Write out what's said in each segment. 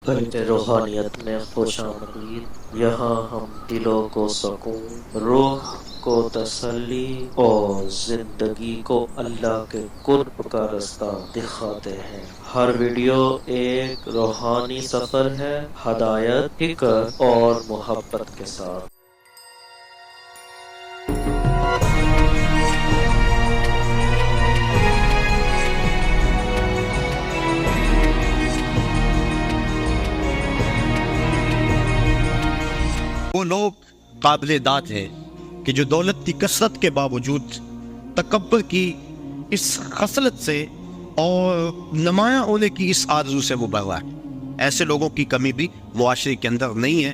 قلب روحانیت میں خوش آمدید۔ یہاں ہم دلوں کو سکون، روح کو تسلی اور زندگی کو اللہ کے قرب کا رستہ دکھاتے ہیں۔ ہر ویڈیو ایک روحانی سفر ہے، ہدایت، فکر اور محبت کے ساتھ۔ وہ لوگ قابل داد ہیں کہ جو دولت کی کثرت کے باوجود تکبر کی اس خصلت سے اور نمایاں ہونے کی اس آرزو سے مبرہ ہے۔ ایسے لوگوں کی کمی بھی معاشرے کے اندر نہیں ہے،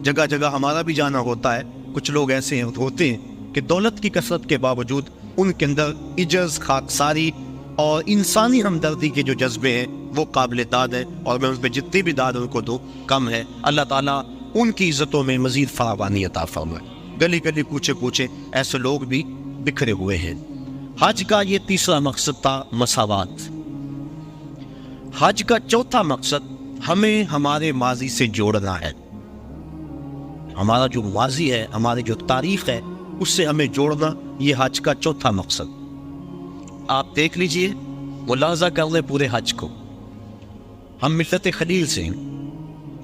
جگہ جگہ ہمارا بھی جانا ہوتا ہے۔ کچھ لوگ ایسے ہوتے ہیں کہ دولت کی کثرت کے باوجود ان کے اندر عجز، خاکساری اور انسانی ہمدردی کے جو جذبے ہیں وہ قابل داد ہیں، اور میں ان پہ جتنی بھی داد ان کو دوں کم ہے۔ اللہ تعالیٰ ان کی عزتوں میں مزید فراوانی عطا فرمائے۔ گلی گلی کوچے کوچے ایسے لوگ بھی بکھرے ہوئے ہیں۔ حج کا یہ تیسرا مقصد تھا مساوات۔ حج کا چوتھا مقصد ہمیں ہمارے ماضی سے جوڑنا ہے۔ ہمارا جو ماضی ہے، ہماری جو تاریخ ہے، اس سے ہمیں جوڑنا، یہ حج کا چوتھا مقصد۔ آپ دیکھ لیجئے، ملاحظہ کر لیں پورے حج کو۔ ہم ملت خلیل سے ہیں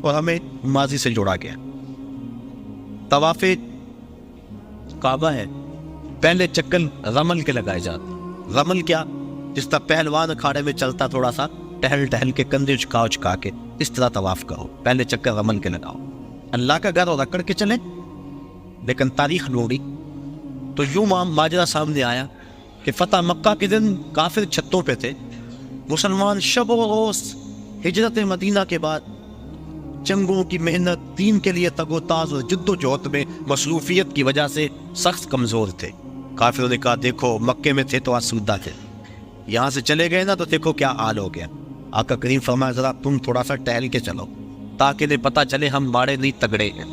اور ہمیں ماضی سے جوڑا گیا۔ طواف کعبہ ہے، پہلے چکر رمل کے لگائے جاتے۔ رمل کیا؟ جس طرح پہلوان اکھاڑے میں چلتا، تھوڑا سا ٹہل ٹہل کے کندھے چکا کے اس طرح طواف کرو، پہلے چکر رمل کے لگاؤ۔ اللہ کا گھر اور اکڑ کے چلیں، لیکن تاریخ لوڑی تو یوں ماجرا سامنے آیا کہ فتح مکہ کے دن کافر چھتوں پہ تھے، مسلمان شب و روز ہجرت مدینہ کے بعد جنگوں کی محنت، دین کے لیے تگ و تاز اور جد و جہد میں مصروفیت کی وجہ سے سخت کمزور تھے۔ کافروں نے کہا دیکھو مکے میں تھے تو آسودہ تھے، یہاں سے چلے گئے نا تو دیکھو کیا حال ہو گیا۔ آقا کریم فرمایا ذرا تم تھوڑا سا ٹہل کے چلو تاکہ انہیں پتہ چلے ہم باڑے نہیں تگڑے ہیں۔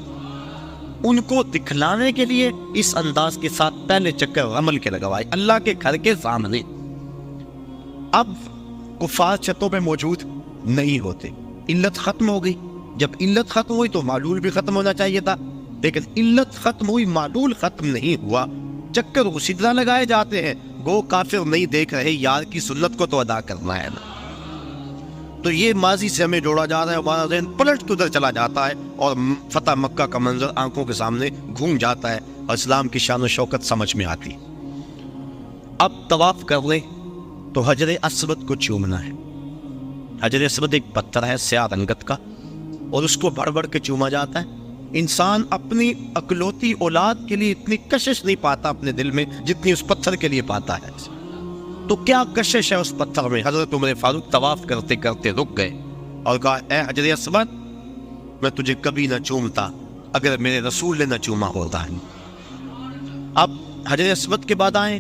ان کو دکھلانے کے لیے اس انداز کے ساتھ پہلے چکر رمل کے لگوائے اللہ کے گھر کے سامنے۔ اب کفار چھتوں پہ موجود نہیں ہوتے، علت ختم ہو گئی۔ جب علت ختم ہوئی تو معلول بھی ختم ہونا چاہیے تھا، لیکن علت ختم ہوئی، معلول ختم نہیں ہوا، چکر اسی طرح لگائے جاتے ہیں۔ گو کافر نہیں دیکھ رہے، یار کی سنت کو تو ادا کرنا ہے نا۔ تو یہ ماضی سے ہمیں جوڑا جا رہا ہے، ہمارا ذہن پلٹ کے ادھر چلا جاتا ہے اور فتح مکہ کا منظر آنکھوں کے سامنے گھوم جاتا ہے اور اسلام کی شان و شوکت سمجھ میں آتی۔ اب طواف کر لیں تو حجر اسود کو چومنا ہے۔ حجر اسود ایک پتھر ہے سیاہ رنگت کا، اور اس کو بڑھ بڑھ کے چوما جاتا ہے۔ انسان اپنی اکلوتی اولاد کے لیے اتنی کشش نہیں پاتا اپنے دل میں جتنی اس پتھر کے لیے پاتا ہے۔ تو کیا کشش ہے اس پتھر میں؟ حضرت عمر فاروق طواف کرتے کرتے رک گئے اور کہا اے حجر اسود، میں تجھے کبھی نہ چومتا اگر میرے رسول نے نہ چوما ہوتا ہے۔ اب حجر اسود کے بعد آئیں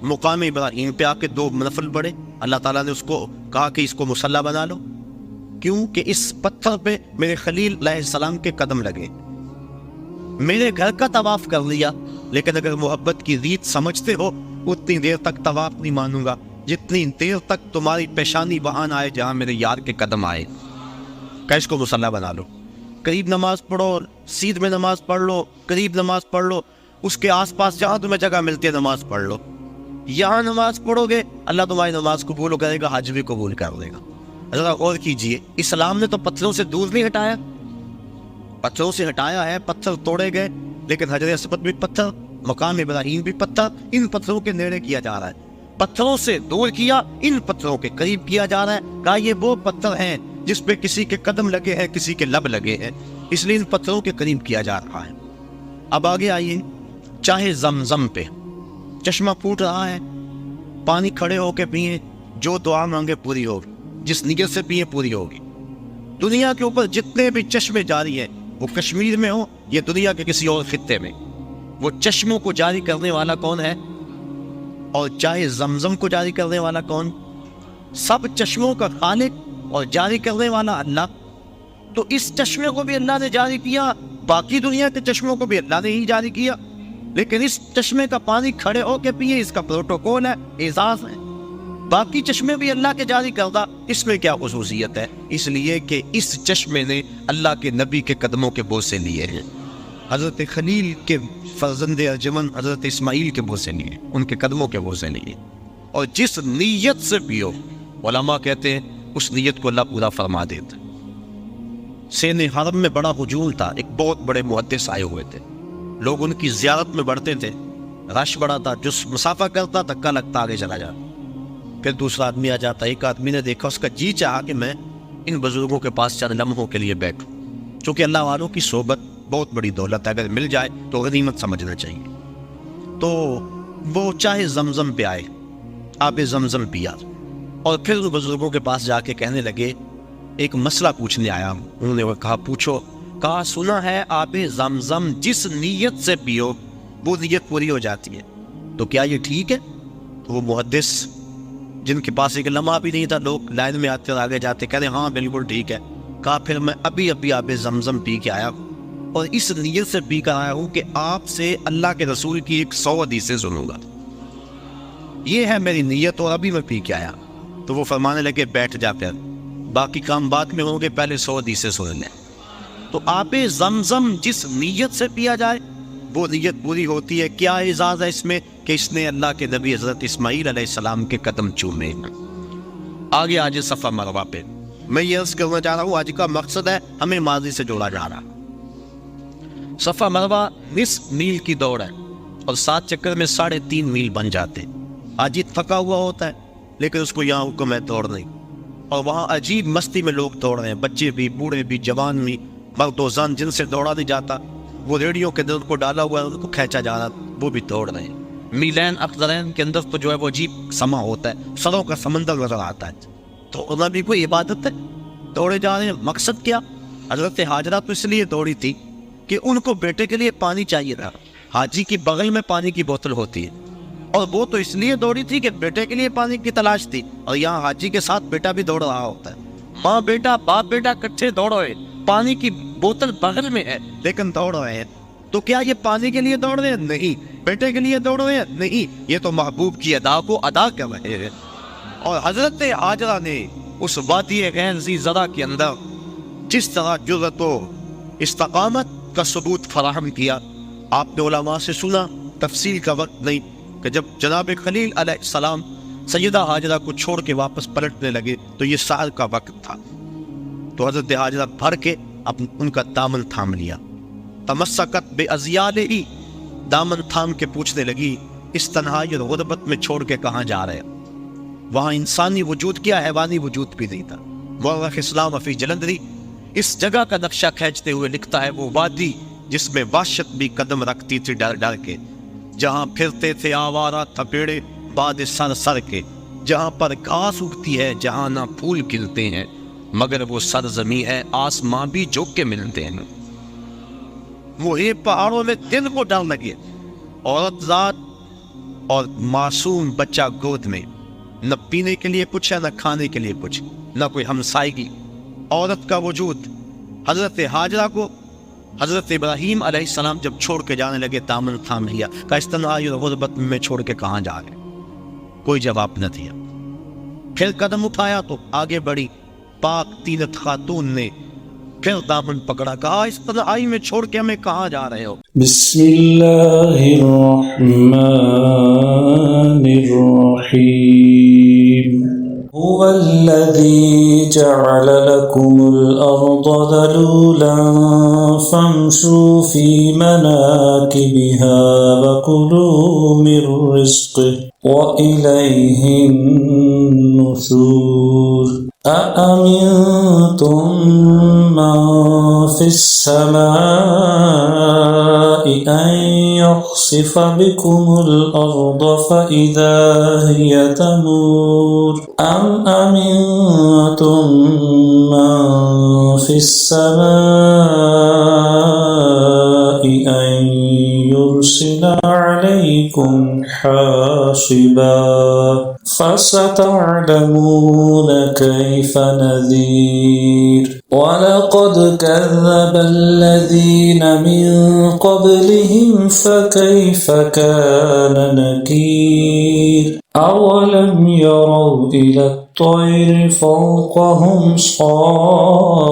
مقام ابراہیم پہ، آ کے 2 نفل پڑھے۔ اللہ تعالیٰ نے اس کو کہا کہ اس کو مصلی بنا لو، کیوں کہ اس پتھر پہ میرے خلیل علیہ السلام کے قدم لگے۔ میرے گھر کا طواف کر لیا، لیکن اگر محبت کی ریت سمجھتے ہو اتنی دیر تک طواف نہیں مانوں گا جتنی دیر تک تمہاری پیشانی وہاں آئے جہاں میرے یار کے قدم آئے۔ کہ اس کو مصلی بنا لو، قریب نماز پڑھو، سیدھ میں نماز پڑھ لو، قریب نماز پڑھ لو، اس کے آس پاس جہاں تمہیں جگہ ملتی ہے نماز پڑھ لو۔ یہاں نماز پڑھو گے اللہ تمہاری نماز قبول کرے گا، حج بھی قبول کر دے گا۔ ذرا غور کیجئے، اسلام نے تو پتھروں سے دور نہیں ہٹایا، پتھروں سے ہٹایا ہے، پتھر توڑے گئے، لیکن حجر اسود بھی پتھر، مقام ابراہیم بھی پتھر، ان پتھروں کے نیڑے کیا جا رہا ہے۔ پتھروں سے دور کیا، ان پتھروں کے قریب کیا جا رہا ہے۔ کہا یہ وہ پتھر ہیں جس پہ کسی کے قدم لگے ہیں، کسی کے لب لگے ہیں، اس لیے ان پتھروں کے قریب کیا جا رہا ہے۔ اب آگے آئیے، چاہے زمزم پہ چشمہ پھوٹ رہا ہے، پانی کھڑے ہو کے پیئیں، جو دعا مانگے پوری ہوگی، جس نیت سے پیئے پوری ہوگی۔ دنیا کے اوپر جتنے بھی چشمے جاری ہیں، وہ کشمیر میں ہو یا دنیا کے کسی اور خطے میں، وہ چشموں کو جاری کرنے والا کون ہے؟ اور چاہے زمزم کو جاری کرنے والا کون؟ سب چشموں کا خالق اور جاری کرنے والا اللہ۔ تو اس چشمے کو بھی اللہ نے جاری کیا، باقی دنیا کے چشموں کو بھی اللہ نے ہی جاری کیا، لیکن اس چشمے کا پانی کھڑے ہو کے پیئے، اس کا پروٹوکول ہے، اعزاز ہے۔ باقی چشمے بھی اللہ کے جاری کردہ، اس میں کیا خصوصیت ہے؟ اس لیے کہ اس چشمے نے اللہ کے نبی کے قدموں کے بوسے لیے ہیں، حضرت خلیل کے فرزند ارجمن حضرت اسماعیل کے بوسے لیے، ان کے قدموں کے بوسے لیے۔ اور جس نیت سے پیو، علماء کہتے ہیں اس نیت کو اللہ پورا فرما دیتا۔ سین حرم میں بڑا ہجوم تھا، ایک بہت بڑے محدث آئے ہوئے تھے، لوگ ان کی زیارت میں بڑھتے تھے، رش بڑا تھا، جو مسافہ کرتا دھکا لگتا آگے چلا جاتا، پھر دوسرا آدمی آ جاتا۔ ایک آدمی نے دیکھا، اس کا جی چاہا کہ میں ان بزرگوں کے پاس چند لمحوں کے لیے بیٹھوں، چونکہ اللہ والوں کی صحبت بہت بڑی دولت ہے، اگر مل جائے تو غنیمت سمجھنا چاہیے۔ تو وہ چاہے زمزم پہ آئے، آب زمزم پیا، اور پھر ان بزرگوں کے پاس جا کے کہنے لگے ایک مسئلہ پوچھنے آیا ہوں۔ انہوں نے کہا پوچھو۔ کہا سنا ہے آب زمزم جس نیت سے پیو وہ نیت پوری ہو جاتی ہے، تو کیا یہ ٹھیک ہے؟ تو وہ محدث جن کے پاس ایک لمحہ بھی نہیں تھا، لوگ لائن میں آتے اور آگے جاتے، کہتے ہاں بالکل ٹھیک ہے۔ کہا پھر میں ابھی آب زمزم پی کے آیا ہوں، اور اس نیت سے پی کر آیا ہوں کہ آپ سے اللہ کے رسول کی 100 حدیثیں سنوں گا، یہ ہے میری نیت، اور ابھی میں پی کے آیا۔ تو وہ فرمانے لگے بیٹھ جا، پھر باقی کام بعد میں ہوں گے، پہلے 100 حدیثیں سن لیں۔ تو آب زمزم جس نیت سے پیا جائے وہ نیت پوری ہوتی ہے۔ کیا اعزاز ہے اس میں کہ اس نے اللہ کے نبی حضرت اسماعیل علیہ السلام کے قدم چومے۔ آگے آج صفا مروہ پہ میں یہ عرض کرنا چاہ رہا ہوں، آج کا مقصد ہے ہمیں ماضی سے جوڑا جا رہا۔ صفا مروہ 20 میل کی دوڑ ہے، اور 7 چکر میں 3.5 میل بن جاتے۔ حاجی تھکا ہوا ہوتا ہے، لیکن اس کو یہاں حکم ہے دوڑنے، اور وہاں عجیب مستی میں لوگ دوڑ رہے ہیں، بچے بھی، بوڑھے بھی، جوان بھی، مرد و زن، جن سے دوڑا نہیں جاتا، وہ ریڑیوں کے اندر کو ڈالا ہوا ہے، ان کو کھینچا جا رہا، وہ بھی دوڑ رہے ہیں۔ میلین اقدرین کے اندر تو جو ہے وہ عجیب سما ہوتا ہے، سروں کا سمندر نظر آتا ہے، تو انہیں بھی کوئی عبادت ہے، دوڑے جا رہے ہیں۔ مقصد کیا؟ حضرت حاجرہ تو اس لیے دوڑی تھی کہ ان کو بیٹے کے لیے پانی چاہیے تھا، حاجی کی بغل میں پانی کی بوتل ہوتی ہے، اور وہ تو اس لیے دوڑی تھی کہ بیٹے کے لیے پانی کی تلاش تھی، اور یہاں حاجی کے ساتھ بیٹا بھی دوڑ رہا ہوتا ہے، ماں بیٹا، باپ بیٹا کٹھے دوڑ رہے، پانی کی بوتل بغل میں ہے لیکن دوڑ رہے ہیں۔ تو کیا یہ پانی کے لیے دوڑ رہے ہیں؟ نہیں۔ بیٹے کے لیے دوڑ رہے ہیں؟ نہیں، یہ تو محبوب کی ادا کو ادا کر رہے ہیں۔ اور حضرت حاجرہ نے اس وادی غیر ذی زرع کے اندر جس طرح جرأت و استقامت کا ثبوت فراہم کیا، آپ نے علماء سے سنا، تفصیل کا وقت نہیں، کہ جب جناب خلیل علیہ السلام سیدہ حاجرہ کو چھوڑ کے واپس پلٹنے لگے تو یہ سال کا وقت تھا، تو حضرت حاجرہ بھر کے ان کا دامن تھام لیا، تمسکت بے ازیالہی، دامن تھام کے پوچھنے لگی اس تنہائی اور غربت میں چھوڑ کے کہاں جا رہے؟ وہاں انسانی وجود کیا، حیوانی وجود بھی نہیں تھا۔ مورخ اسلام فی جلندری اس جگہ کا نقشہ کھینچتے ہوئے لکھتا ہے، وہ وادی جس میں وحشت بھی قدم رکھتی تھی ڈر ڈر کے، جہاں پھرتے تھے آوارہ تھپیڑے باد سر سر کے، جہاں پر گھاس اگتی ہے، جہاں نہ پھول کھلتے ہیں، مگر وہ سرزمین ہے آسماں بھی جھک کے ملتے ہیں۔ وہی پہاڑوں میں دل کو ڈر لگے، عورت ذات اور معصوم بچہ گود میں، نہ پینے کے لیے کچھ ہے، نہ کھانے کے لیے کچھ، نہ کوئی ہمسائیگی، عورت کا وجود۔ حضرت حاجرہ کو حضرت ابراہیم علیہ السلام جب چھوڑ کے جانے لگے دامن تھام لیا، کہ اس تنہائی اور غربت میں چھوڑ کے کہاں جا رہے؟ کوئی جواب نہ دیا۔ پھر قدم اٹھایا تو آگے بڑھی، پاک تینت خاتون نے پھر دامن پکڑا، کہا اس تنہائی میں چھوڑ کے ہمیں کہاں جا رہے ہو؟ بسم اللہ الرحمن الرحیم هو الذي جعل لكم الأرض ذلولا فامشوا في مناكبها وكلوا من رزقه وإليه النشور أأمنتم من في السماء أن يخسف بكم الأرض فإذا هي تمور أم أمنتم من في السماء أن يرسل عليكم حاصبا فستعلمون كيف نذير وَلَقَدْ كَذَّبَ الَّذِينَ مِن قَبْلِهِمْ فَكَيْفَ كَانَ نَكِيرِ أَوَلَمْ يَرَوْا إِلَى الطَّيْرِ فَوْقَهُمْ صَافَّاتٍ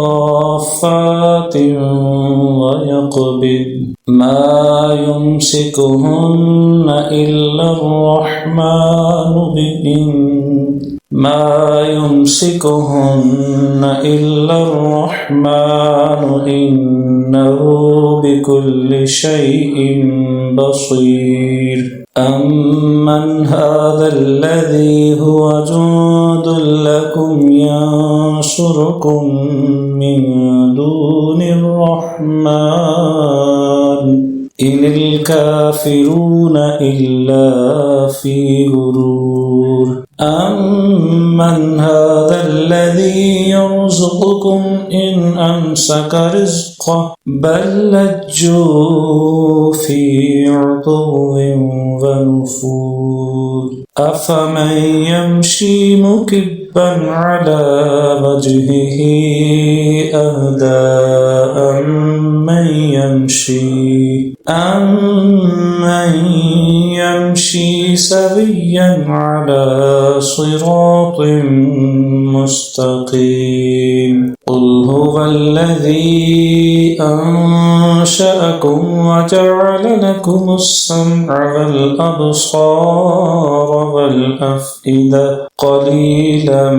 وَيَقْبِضْنَ مَا يُمْسِكُهُنَّ إِلَّا الرَّحْمَنُ إِنَّهُ بِكُلِّ شَيْءٍ بَصِيرٌ أَمَّنْ هَذَا الَّذِي هُوَ جُندٌ لَكُمْ يَنصُرُكُم مِّن دُونِ الرَّحْمَنِ إِنِ الْكَافِرُونَ إِلَّا فِي غُرُورٍ أَمَّنْ هَذَا الَّذِي يَرْزُقُكُمْ إِنْ أَمْسَكَ رِزْقَهُ بَل لَّجُّوا فِي عُتُوٍّ وَنُفُورٍ أَفَمَن يَمْشِي مُكِبًّا عَلَى وَجْهِهِ أَهْدَىٰ أَمَّن يَمْشِي سَوِيًّا عَلَى صِرَاطٍ مُّسْتَقِيمٍ قُلْ هُوَ الَّذِي أَنشَأَكُمْ وَجَعَلَ لَكُمُ السَّمْعَ وَالْأَبْصَارَ وَالْأَفْئِدَةَ قَلِيلًا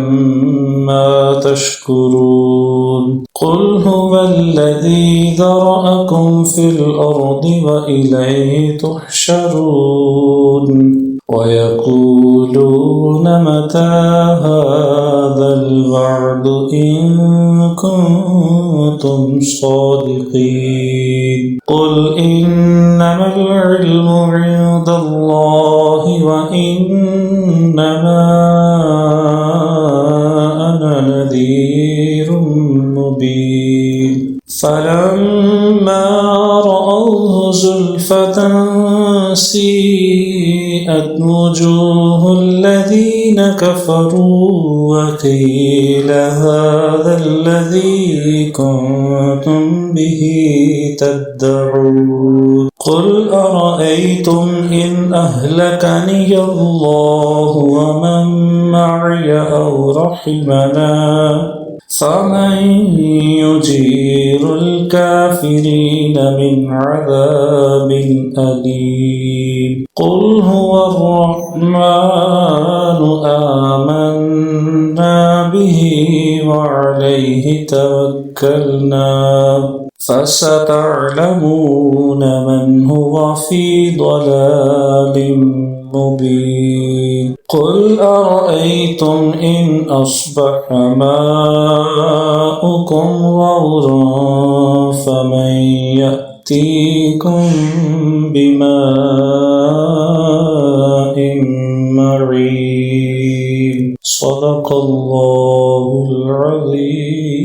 مَّا تَشْكُرُونَ قُلْ هُوَ الَّذِي ذَرَأَكُمْ فِي الْأَرْضِ وَإِلَيْهِ تُحْشَرُونَ وَيَقُولُونَ مَتَىٰ هَٰذَا الْوَعْدُ إِن كُنتُمْ صَادِقِينَ قُلْ إِنَّمَا الْعِلْمُ عِندَ اللَّهِ وَإِنَّمَا أَنَا نَذِيرٌ مُّبِينٌ فَلَمَّا رَأَوْهُ زُلْفَةً سِيئَتْ وُجُوهُ الَّذِينَ كَفَرُوا وَقِيلَ هَٰذَا الَّذِي كُنتُم بِهِ تَدَّعُونَ قُلْ أَرَأَيْتُمْ إِنْ أَهْلَكَنِيَ اللَّهُ وَمَن مَّعِيَ أَوْ رَحِمَنَا فَمَن يُجِيرُ الْكَافِرِينَ مِنْ عَذَابٍ أَلِيمٍ قُلْ هُوَ الرَّحْمَنُ آمَنَّا بِهِ وَعَلَيْهِ تَوَكَّلْنَا فَسَتَعْلَمُونَ مَنْ هُوَ فِي ضَلَالٍ مُّبِينٍ قُلْ أَرَأَيْتُمْ إِنْ أَصْبَحَ مَاؤُكُمْ غَوْرًا فَمَن يَأْتِيكُم بِمَاءٍ مَّعِينٍ صدق الله العظيم.